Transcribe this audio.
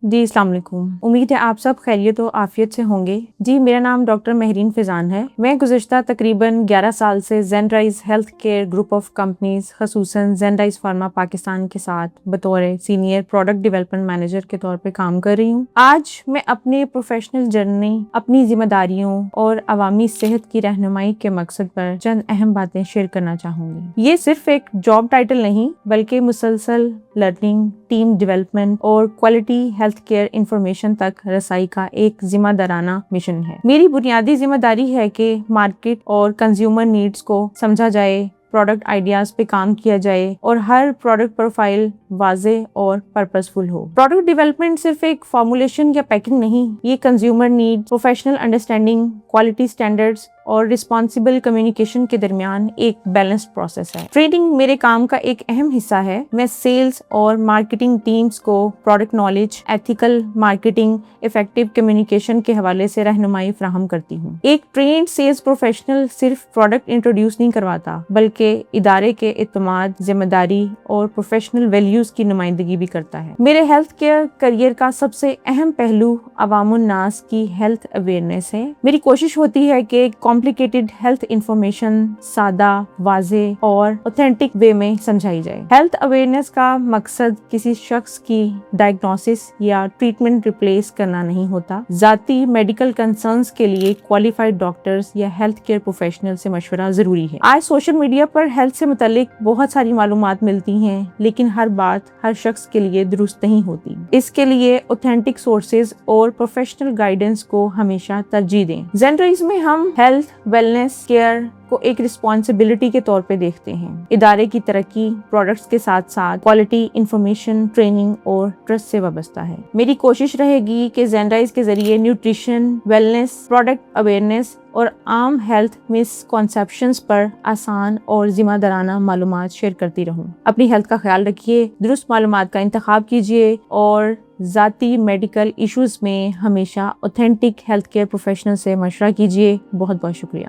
جی السلام علیکم، امید ہے آپ سب خیریت و عافیت سے ہوں گے۔ جی میرا نام ڈاکٹر مہرین فیضان ہے۔ میں گزشتہ تقریباً 11 سال سے Zenrise health care group of companies خصوصاً زینرائز فارما پاکستان کے ساتھ بطور سینئر پروڈکٹ ڈیولپمنٹ مینیجر کے طور پہ کام کر رہی ہوں۔ آج میں اپنے پروفیشنل جرنی، اپنی ذمہ داریوں اور عوامی صحت کی رہنمائی کے مقصد پر چند اہم باتیں شیئر کرنا چاہوں گی۔ یہ صرف ایک جاب ٹائٹل نہیں بلکہ مسلسل لرننگ، ٹیم ڈیولپمنٹ اور کوالٹی ہیلتھ کیئر انفارمیشن تک رسائی کا ایک ذمہ دارانہ مشن ہے۔ میری بنیادی ذمہ داری ہے کہ مارکیٹ اور کنزیومر نیڈز کو سمجھا جائے، پروڈکٹ آئیڈیاز پہ کام کیا جائے اور ہر پروڈکٹ پروفائل واضح اور پرپزفل ہو۔ پروڈکٹ ڈیولپمنٹ صرف ایک فارمولیشن یا پیکنگ نہیں، یہ consumer need, professional understanding, quality standards اور رسپانسبل کمیونیکیشن کے درمیان ایک بیلنسڈ پروسیس ہے۔ ٹریننگ میرے کام کا ایک اہم حصہ ہے۔ میں سیلز اور مارکیٹنگ ٹیمز کو product knowledge, ethical marketing, effective communication کے حوالے سے رہنمائی فراہم کرتی ہوں۔ ایک ٹرینڈ سیلز پروفیشنل صرف پروڈکٹ انٹروڈیوس نہیں کرواتا بلکہ ادارے کے اعتماد، ذمہ داری اور پروفیشنل ویلیوز کی نمائندگی بھی کرتا ہے۔ میرے ہیلتھ کیئر کیریئر کا سب سے اہم پہلو عوام الناس کی ہیلتھ اویئرنیس ہے۔ میری کوشش ہوتی ہے کہ کمپلیکیٹڈ ہیلتھ انفارمیشن سادہ، واضح اور اوتھینٹک وے میں سمجھائی جائے۔ ہیلتھ اویئرنیس کا مقصد کسی شخص کی ڈائگنوسس یا ٹریٹمنٹ ریپلیس کرنا نہیں ہوتا۔ ذاتی میڈیکل کنسرنز کے لیے کوالیفائڈ ڈاکٹرز یا ہیلتھ کیئر پروفیشنل سے مشورہ ضروری ہے۔ آج سوشل میڈیا پر ہیلتھ سے متعلق بہت ساری معلومات ملتی ہیں لیکن ہر بات ہر شخص کے لیے درست نہیں ہوتی۔ اس کے لیے اوتھینٹک سورسز اور پروفیشنل گائیڈنس کو ہمیشہ ترجیح دیں۔ زینرائز میں ہم ہیلتھ ویلنس کیئر کو ایک رسپانسبلٹی کے طور پہ دیکھتے ہیں۔ ادارے کی ترقی پروڈکٹس کے ساتھ ساتھ کوالٹی انفارمیشن، ٹریننگ اور ٹرسٹ سے وابستہ ہے۔ میری کوشش رہے گی کہ زینرائز کے ذریعے نیوٹریشن، ویلنس، پروڈکٹ اویئرنیس اور عام ہیلتھ مسکنسیپشنز پر آسان اور ذمہ دارانہ معلومات شیئر کرتی رہوں۔ اپنی ہیلتھ کا خیال رکھیے، درست معلومات کا انتخاب کیجیے اور ذاتی میڈیکل ایشوز میں ہمیشہ اوتھینٹک ہیلتھ کیئر پروفیشنل سے مشورہ کیجیے۔ بہت بہت شکریہ۔